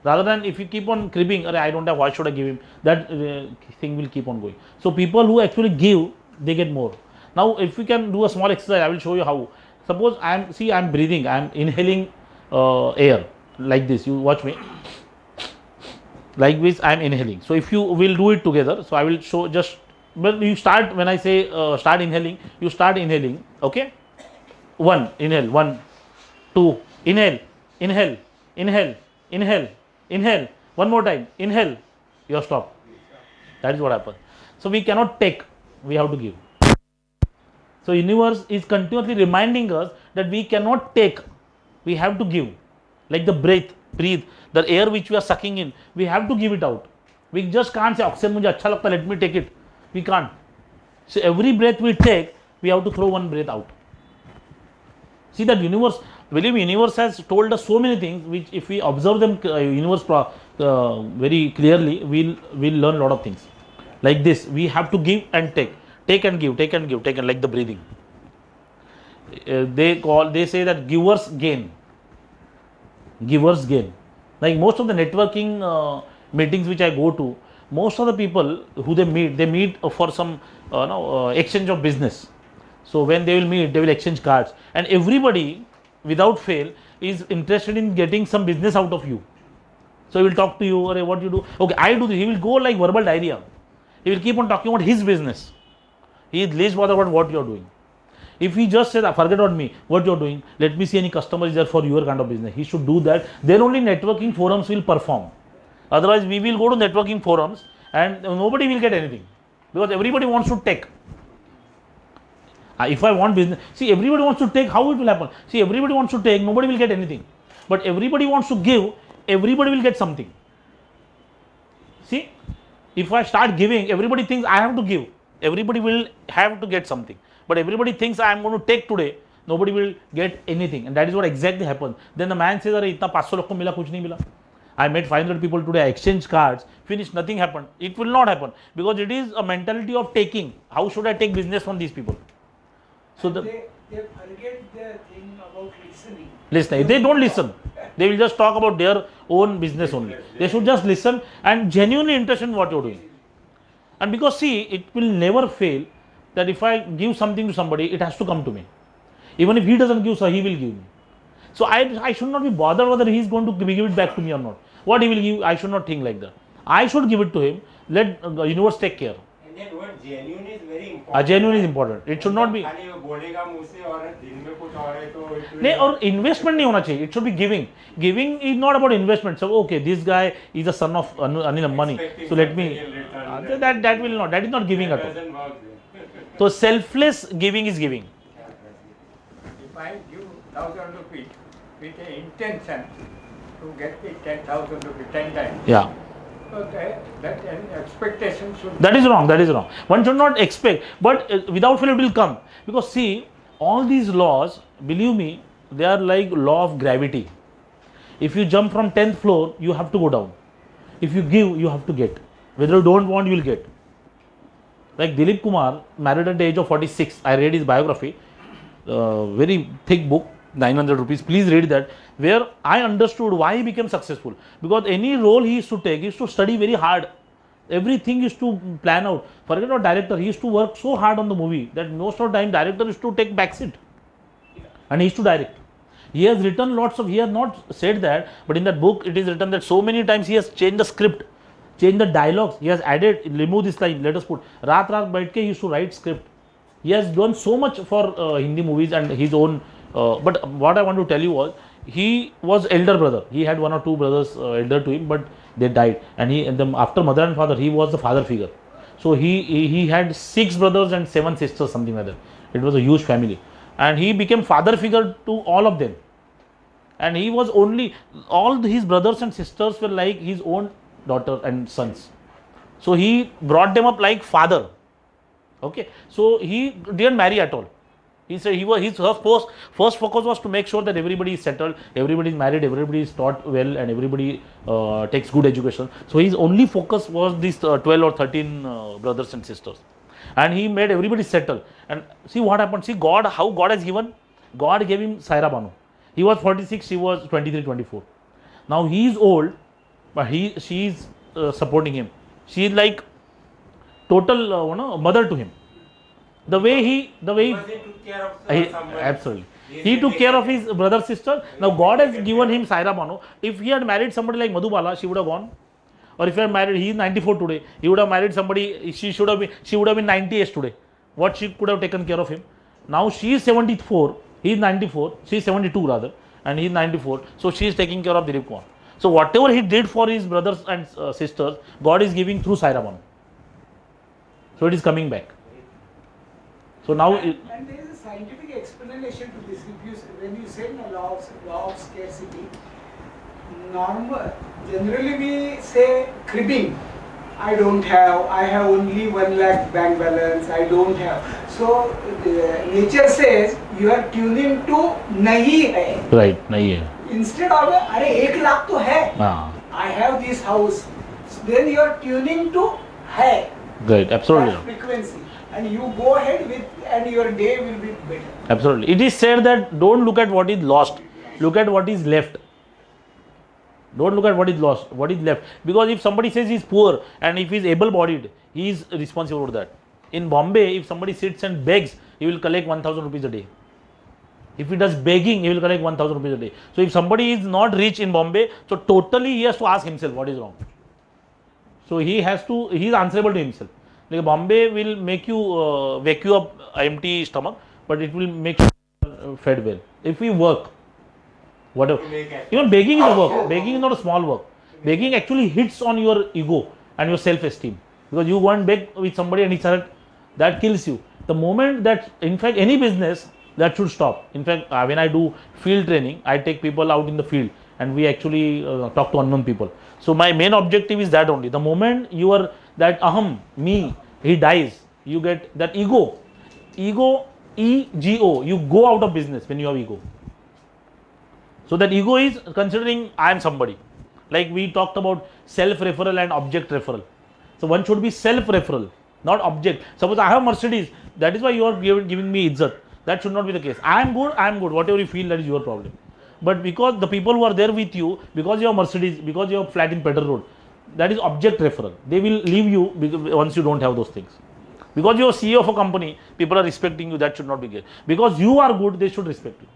Rather than if you keep on cribbing, I don't have, why should I give him? That thing will keep on going. So people who actually give, they get more. Now if we can do a small exercise, I will show you how. Suppose I'm breathing, I'm inhaling air like this. You watch me. Like this, I'm inhaling. So if you will do it together, so I will show just. But you start when I say start inhaling. You start inhaling. Okay. 1 inhale, 1, 2 inhale, inhale, inhale, inhale, inhale. One more time, inhale. You stop. That is what happens. So we cannot take. We have to give. So universe is continuously reminding us that we cannot take, we have to give. Like the breathe, the air which we are sucking in, we have to give it out. We just can't say oxygen mujhe acha lagta, let me take it. We can't. So every breath we take, we have to throw one breath out. See that universe, believe me, universe has told us so many things which if we observe them universe very clearly, we'll learn a lot of things. Like this, we have to give and take. Take and give, take and give, take and like the breathing. They say that givers gain. Givers gain. Like most of the networking meetings which I go to, most of the people who they meet for some exchange of business. So when they will meet, they will exchange cards, and everybody without fail is interested in getting some business out of you. So he will talk to you, or what you do. Okay, I do this. He will go like verbal diarrhea. He will keep on talking about his business. He is least bothered about what you are doing. If he just says, forget about me, what you are doing, let me see any customer is there for your kind of business. He should do that. Then only networking forums will perform. Otherwise, we will go to networking forums and nobody will get anything. Because everybody wants to take. If I want business, see, everybody wants to take, how it will happen? See, everybody wants to take, nobody will get anything. But everybody wants to give, everybody will get something. See, if I start giving, everybody thinks I have to give. Everybody will have to get something. But everybody thinks I am going to take today, nobody will get anything. And that is what exactly happens. Then the man says, "Arey, itna 500 log ko mila, kuch nahi mila. I met 500 people today, I exchanged cards, finished, nothing happened." It will not happen because it is a mentality of taking. How should I take business from these people? So they forget their thing about listening. Listen, they don't listen. They will just talk about their own business only. They should just listen and genuinely interested in what you are doing. And because see, it will never fail that if I give something to somebody, it has to come to me. Even if he doesn't give, so he will give me. So I should not be bothered whether he is going to give it back to me or not. What he will give, I should not think like that. I should give it to him. Let the universe take care. And that word genuine is very important. Genuine is important. It should not be. Or investment nahi hona chahiye. It should be giving. Giving is not about investment. So okay, this guy is the son of Anil money. So let me. That will not. That is not giving at all. So selfless giving is giving. If I give 1,000 rupees with an intention to get it 10,000 rupees 10 times. Yeah. So that an expectation should. That is wrong. That is wrong. One should not expect, but without fail it will come. Because see, all these laws, believe me, they are like law of gravity. If you jump from 10th floor, you have to go down. If you give, you have to get. Whether you don't want, you will get. Like Dilip Kumar, married at the age of 46. I read his biography. Very thick book, 900 rupees. Please read that. Where I understood why he became successful. Because any role he used to take, he used to study very hard. Everything used to plan out. Forget about director. He used to work so hard on the movie that most of the time director used to take backseat. And he used to direct. He has written lots of, he has not said that, but in that book it is written that so many times he has changed the script, changed the dialogues. He has added, remove this line, let us put. Raat baith ke he used to write script. He has done so much for Hindi movies and his own. But what I want to tell you was, he was elder brother. He had one or two brothers elder to him, but they died. And after mother and father, he was the father figure. So he had 6 brothers and 7 sisters, something like that. It was a huge family. And he became father figure to all of them. And he was only, all his brothers and sisters were like his own daughter and sons. So he brought them up like father. Okay. So he didn't marry at all. He said his first focus was to make sure that everybody is settled, everybody is married, everybody is taught well, and everybody takes good education. So his only focus was these 12 or 13 brothers and sisters, and he made everybody settle. And see what happened. See God, how God has given. God gave him Saira Banu. He was 46, she was 23, 24. Now he is old, but she is supporting him. She is like total mother to him. The way he took care of somebody. absolutely, he took care of his brother, sister. Now God has given him Saira Banu. If he had married somebody like Madhubala, she would have gone. Or if he had married, he is 94 today, he would have married somebody, she would have been 90 years today. What she could have taken care of him. Now she is 74, he is 94, she is 72 rather, and he is 94. So she is taking care of Dilip Kumar. So whatever he did for his brothers and sisters, God is giving through Saira Banu. So it is coming back. So now, and there is a scientific explanation to this. When you say the law of scarcity, generally we say cribbing. I don't have. I have only 1 lakh bank balance. I don't have. So nature says you are tuning to nahi hai. right, nahi hai. Instead of अरे 1 lakh तो है. Ah. I have this house. Then you are tuning to hai. Right, absolutely. That frequency. And you go ahead with, and your day will be better. Absolutely. It is said that don't look at what is lost, look at what is left. Don't look at what is lost, what is left. Because if somebody says he is poor and if he is able-bodied, he is responsible for that. In Bombay, if somebody sits and begs, he will collect 1,000 rupees a day. If he does begging, he will collect 1,000 rupees a day. So if somebody is not rich in Bombay, so totally he has to ask himself what is wrong. So he is answerable to himself. Like Bombay will make you wake you up empty stomach, but it will make you fed well. If we work, whatever. Even begging is a work. Begging is not a small work. Begging actually hits on your ego and your self-esteem. Because you go and beg with somebody and he said that kills you. The moment that, in fact, any business, that should stop. In fact, when I do field training, I take people out in the field and we actually talk to unknown people. So my main objective is that only. The moment you are that aham, me, he dies, you get that ego, ego, you go out of business when you have ego. So that ego is considering I am somebody. Like we talked about self-referral and object referral. So one should be self-referral, not object. Suppose I have Mercedes, that is why you are giving me izzat. That should not be the case. I am good, whatever you feel, that is your problem. But because the people who are there with you, because you have Mercedes, because you have flat in Pedder Road, that is object referral. They will leave you once you don't have those things. Because you are CEO of a company, people are respecting you, that should not be good. Because you are good, they should respect you.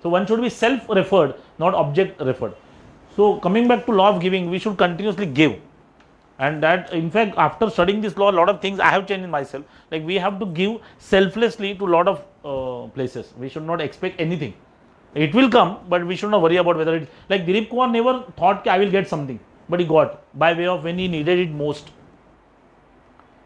So one should be self-referred, not object-referred. So coming back to law of giving, we should continuously give. And that, in fact, after studying this law, a lot of things I have changed in myself. Like we have to give selflessly to a lot of places. We should not expect anything. It will come, but we should not worry about whether it's like Dilip Kumar never thought I will get something, but he got by way of when he needed it most.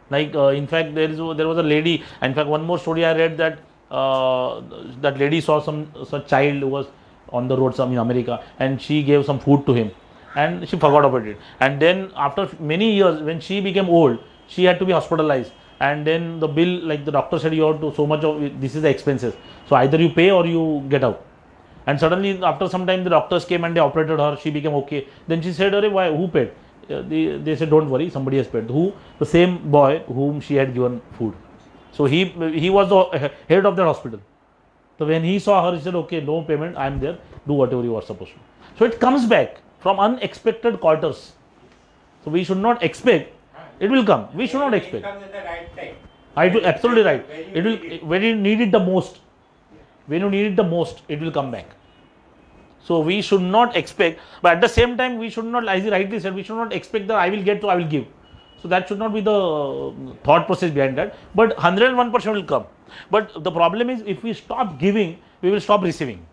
Like in fact, there was a lady. In fact, one more story I read that that lady saw such child who was on the road in America, and she gave some food to him, and she forgot about it. And then after many years, when she became old, she had to be hospitalized. And then the bill, like the doctor said, you have to so much of this is the expenses. So either you pay or you get out. And suddenly, after some time, the doctors came and they operated her. She became okay. Then she said, "Arey, why? Who paid?" They said, "Don't worry, somebody has paid." Who? The same boy whom she had given food. So he was the head of that hospital. So when he saw her, he said, "Okay, no payment. I am there. Do whatever you are supposed to." So it comes back from unexpected quarters. So we should not expect. It will come. We should not expect. It comes at the right time. I do absolutely right. It will when you need it the most. When you need it the most, it will come back. So we should not expect, but at the same time, we should not, as he rightly said, we should not expect that I will get, so I will give. So that should not be the thought process behind that. But 101% will come. But the problem is, if we stop giving, we will stop receiving.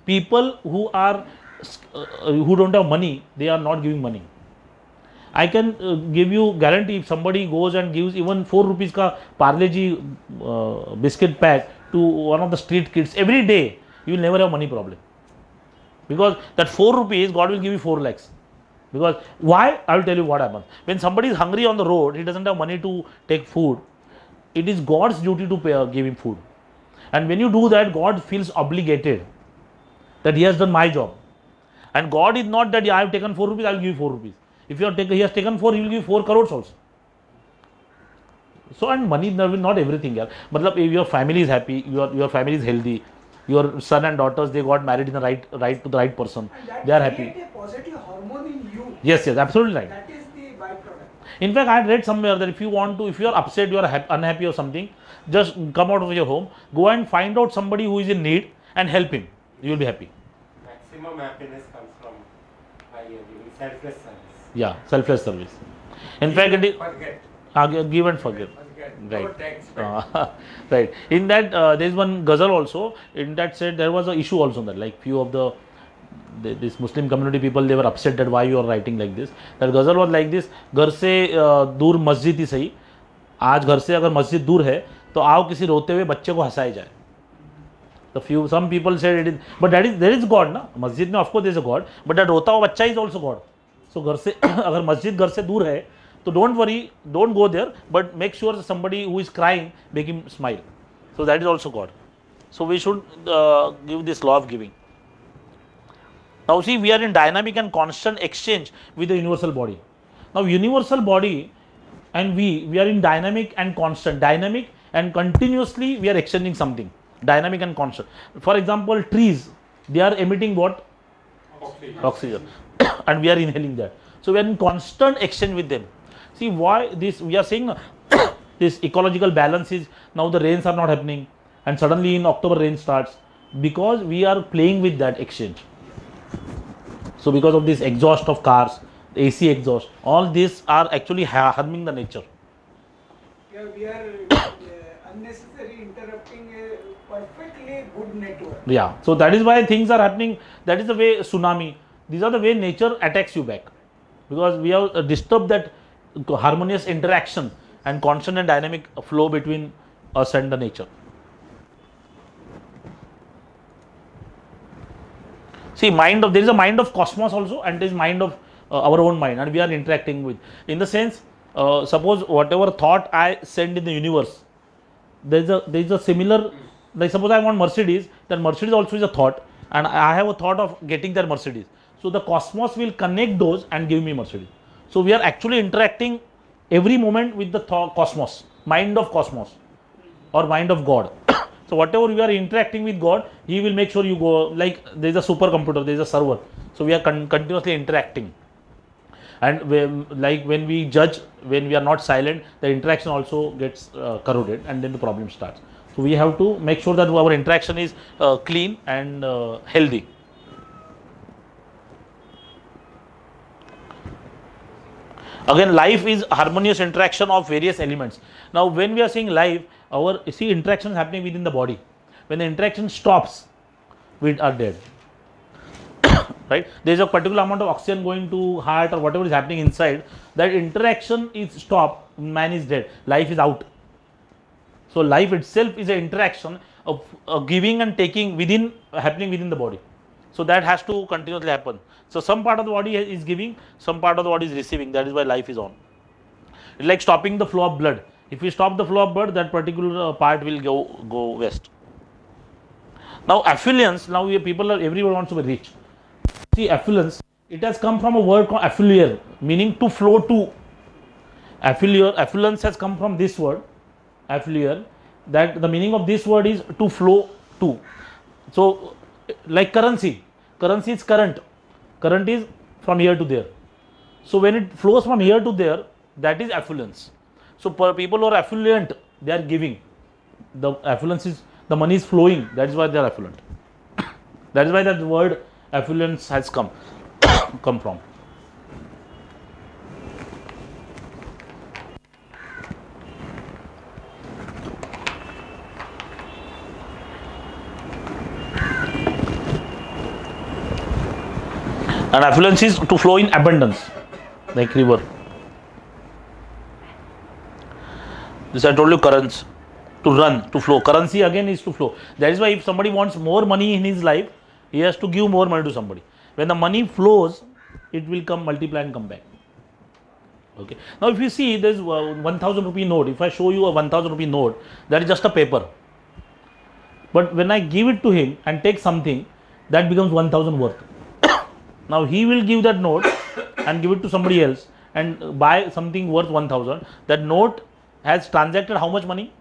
People who don't have money, they are not giving money. I can give you guarantee, if somebody goes and gives even 4 rupees ka Parle Ji biscuit pack to one of the street kids every day, you will never have money problem. Because that 4 rupees, God will give you 4 lakhs. Because why? I will tell you what happens. When somebody is hungry on the road, he doesn't have money to take food. It is God's duty to give him food. And when you do that, God feels obligated that he has done my job. And God is not that I have taken 4 rupees, I will give you 4 rupees. If you have taken, he has taken 4, he will give 4 crores also. So, and money will not everything. Yeah. But if your family is happy, your family is healthy, your son and daughters, they got married in the right to the right person, And that they are happy. create a positive hormone in you. Yes, absolutely right. That is the byproduct. In fact, I had read somewhere that if you are upset, you are unhappy or something, just come out of your home, go and find out somebody who is in need and help him. You will be happy. Maximum happiness comes from giving selfless service. Yeah, selfless service. In fact, it is Forget. give and forget. Forget. Right. No thanks. Right. In that, there is one ghazal also. In that said, there was an issue also that, like, few of this Muslim community people, they were upset that why you are writing like this. That ghazal was like this: घर से दूर मस्जिद ही सही, आज घर से अगर मस्जिद दूर है तो आओ किसी रोते हुए बच्चे को हंसाया जाए. Some people said it is, but there is God ना मस्जिद में, of course there is a God, but that रोता हुआ बच्चा is also God. So घर से अगर मस्जिद घर से दूर है तो don't worry, don't go there, but make sure somebody who is crying, make him smile. So that is also God. So we should give this law of giving. Now see, we are in dynamic and constant exchange with the universal body. Now universal body and we are in dynamic and continuously we are exchanging something. Dynamic and constant. For example, trees, they are emitting what? Oxygen. And we are inhaling that. So we are in constant exchange with them. See why this, we are saying this ecological balance is, now the rains are not happening and suddenly in October rain starts, because we are playing with that exchange. So because of this exhaust of cars, AC exhaust, all these are actually harming the nature. Yeah, we are unnecessarily interrupting a perfectly good network. Yeah, so that is why things are happening. That is the way tsunami. These are the way nature attacks you back, because we have disturbed that harmonious interaction and constant and dynamic flow between us and the nature. See, there is a mind of cosmos also, and there is mind of our own mind, and we are interacting with. In the sense, suppose whatever thought I send in the universe, there is a similar. Like suppose I want Mercedes, that Mercedes also is a thought, and I have a thought of getting that Mercedes. So the cosmos will connect those and give me Mercedes. So we are actually interacting every moment with the cosmos, mind of cosmos, or mind of God. So whatever we are interacting with God, He will make sure you go, like there is a supercomputer, there is a server. So we are continuously interacting. And when we judge, when we are not silent, the interaction also gets corroded, and then the problem starts. So we have to make sure that our interaction is clean and healthy. Again, life is harmonious interaction of various elements. Now when we are saying life, our interaction is happening within the body. When the interaction stops, we are dead. Right? There is a particular amount of oxygen going to heart or whatever is happening inside. That interaction is stopped, man is dead. Life is out. So life itself is an interaction of giving and taking happening within the body. So that has to continuously happen. So some part of the body is giving, some part of the body is receiving. That is why life is on. It's like stopping the flow of blood. If we stop the flow of blood, that particular part will go west. Now affluence, everyone wants to be rich. See, affluence, it has come from a word called affluere, meaning to flow to. Affluence has come from this word, affluere, that the meaning of this word is to flow to. So like currency is current is from here to there. So when it flows from here to there, that is affluence. So people who are affluent, they are giving. The affluence is, the money is flowing, that is why they are affluent. That is why that word affluence has come from. And affluence is to flow in abundance, like river. This I told you, currents, to run, to flow. Currency again is to flow. That is why if somebody wants more money in his life, he has to give more money to somebody. When the money flows, it will come, multiply and come back. Okay. Now if you see, there is 1,000 rupee note. If I show you a 1,000 rupee note, that is just a paper. But when I give it to him and take something, that becomes 1000 worth. Now he will give that note and give it to somebody else and buy something worth 1000. That note has transacted how much money?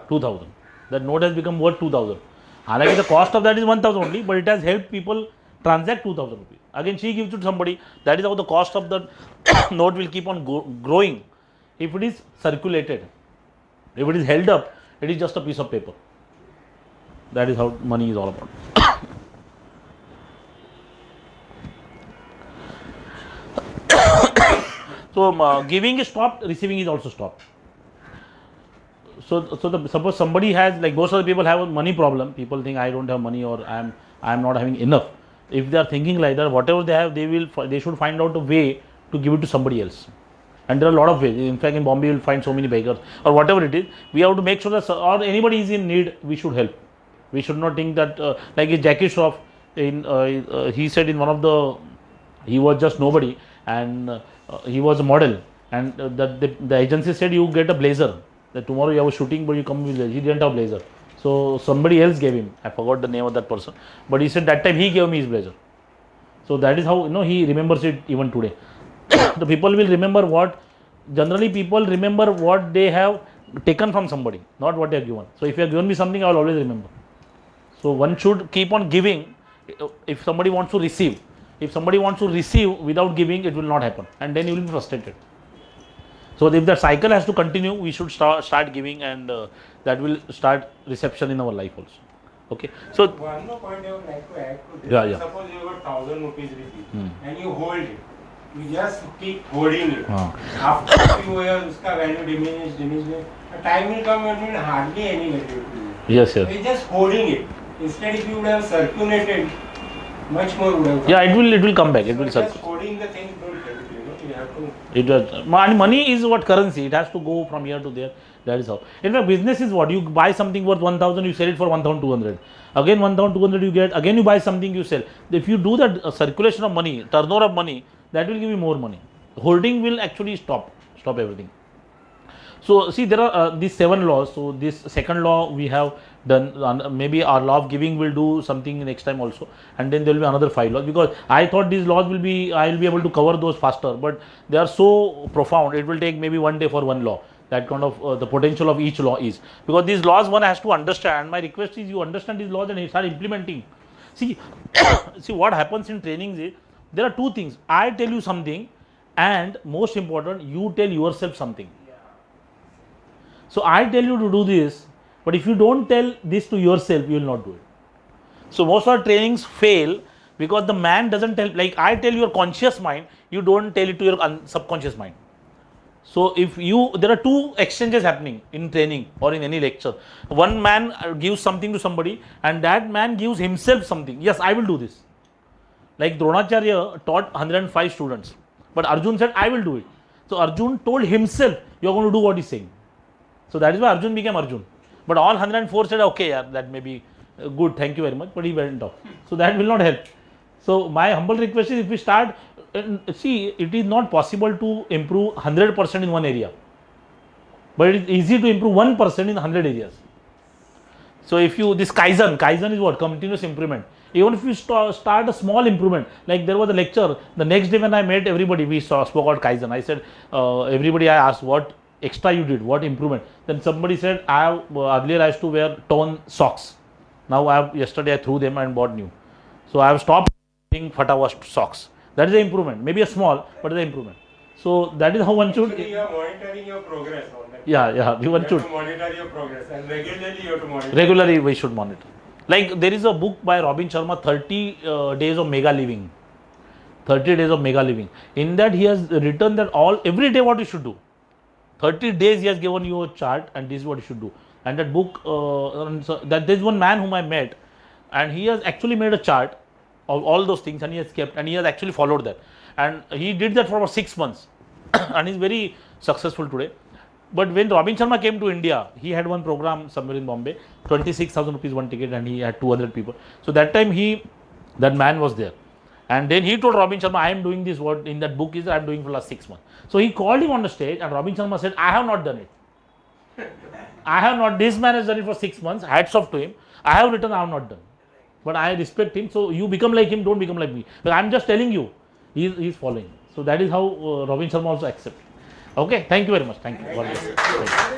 2000. That note has become worth 2000. Halaki the cost of that is 1000 only, but it has helped people transact 2000 rupees. Again, she gives it to somebody. That is how the cost of the note will keep on growing if it is circulated. If it is held up, it is just a piece of paper. That is how money is all about. So giving is stopped, receiving is also stopped. So suppose somebody has, like most of the people have a money problem. People think I don't have money or I am not having enough. If they are thinking like that, whatever they have, they should find out a way to give it to somebody else. And there are a lot of ways. In fact, in Bombay you will find so many beggars or whatever it is. We have to make sure that or anybody is in need, we should help. We should not think that like Jackie Shroff, he said in one of the, he was just nobody and he was a model, and the agency said you get a blazer. That tomorrow you have a shooting, but you come with blazer. He didn't have blazer, so somebody else gave him. I forgot the name of that person, but he said that time he gave me his blazer. So that is how he remembers it even today. The people will remember what, generally people remember what they have taken from somebody, not what they have given. So if you have given me something, I will always remember. So one should keep on giving. If somebody wants to receive, without giving, it will not happen, and then you will be frustrated. So if the cycle has to continue, we should start giving, and that will start reception in our life also. Okay. So one more point I would like to add to this. Yeah. Suppose you have 1000 rupees with you and you hold it. You just keep holding it. After a few years, uska value diminishes. A time will come when it will hardly any value to you. Yes. So you're just holding it. Instead, if you would have circulated, much more would have come. Yeah, it will come back. It So will just circulate. holding the thing don't help you. You have to. It does. Money is what currency. It has to go from here to there. That is how. In fact, business is what you buy something worth 1000, you sell it for 1200. Again 1200 you get. Again you buy something, you sell. If you do that circulation of money, turnover of money, that will give you more money. Holding will actually stop everything. So see, there are these 7 laws. So this second law we have done. Maybe our law of giving will do something next time also, and then there will be another 5 laws, because I thought these laws will be, I will be able to cover those faster, but they are so profound. It will take maybe one day for one law. That kind of the potential of each law is, because these laws one has to understand. My request is you understand these laws and start implementing. See, see what happens in trainings is there are 2 things. I tell you something, and most important, you tell yourself something. So I tell you to do this, but if you don't tell this to yourself, you will not do it. So most of our trainings fail because the man doesn't tell. Like I tell your conscious mind, you don't tell it to your subconscious mind. So if there are 2 exchanges happening in training or in any lecture. One man gives something to somebody, and that man gives himself something. Yes, I will do this. Like Dronacharya taught 105 students, but Arjun said, I will do it. So Arjun told himself, you are going to do what he is saying. So that is why Arjun became Arjun. But all 104 said, okay, yeah, that may be good, thank you very much, but he went off. So that will not help. So my humble request is, if we start, see, it is not possible to improve 100% in one area, but it is easy to improve 1% in 100 areas. So if you, this Kaizen is what? Continuous improvement. Even if you start a small improvement, like there was a lecture, the next day when I met everybody, we spoke about Kaizen. I said, everybody, I asked what extra you did, what improvement. Then somebody said, earlier I used to wear torn socks. Now yesterday I threw them and bought new. So I have stopped wearing fatawashed socks. That is the improvement. Maybe a small, but it is the improvement. So that is how one should. Actually, you are monitoring your progress on that. Yeah, one should. You have to monitor your progress, and regularly you have to monitor. Regularly we should monitor. Like there is a book by Robin Sharma, 30 days of mega living. 30 days of mega living. In that he has written that every day what you should do. 30 days he has given you a chart, and this is what you should do. And that book, that there is one man whom I met, and he has actually made a chart of all those things, and he has kept, and he has actually followed that. And he did that for about 6 months and he is very successful today. But when Robin Sharma came to India, he had one program somewhere in Bombay, 26,000 rupees one ticket, and he had 200 people. So that time that man was there. And then he told Robin Sharma, I am doing this, what in that book is I am doing for the last 6 months. So he called him on the stage, and Robin Sharma said, I have not done it. I have not, this man has done it for 6 months, hats off to him. I have written, I have not done. But I respect him, so you become like him, don't become like me. But I am just telling you, he is following. So that is how Robin Sharma also accepts. Okay, thank you very much. Thank you. God bless. Thank you.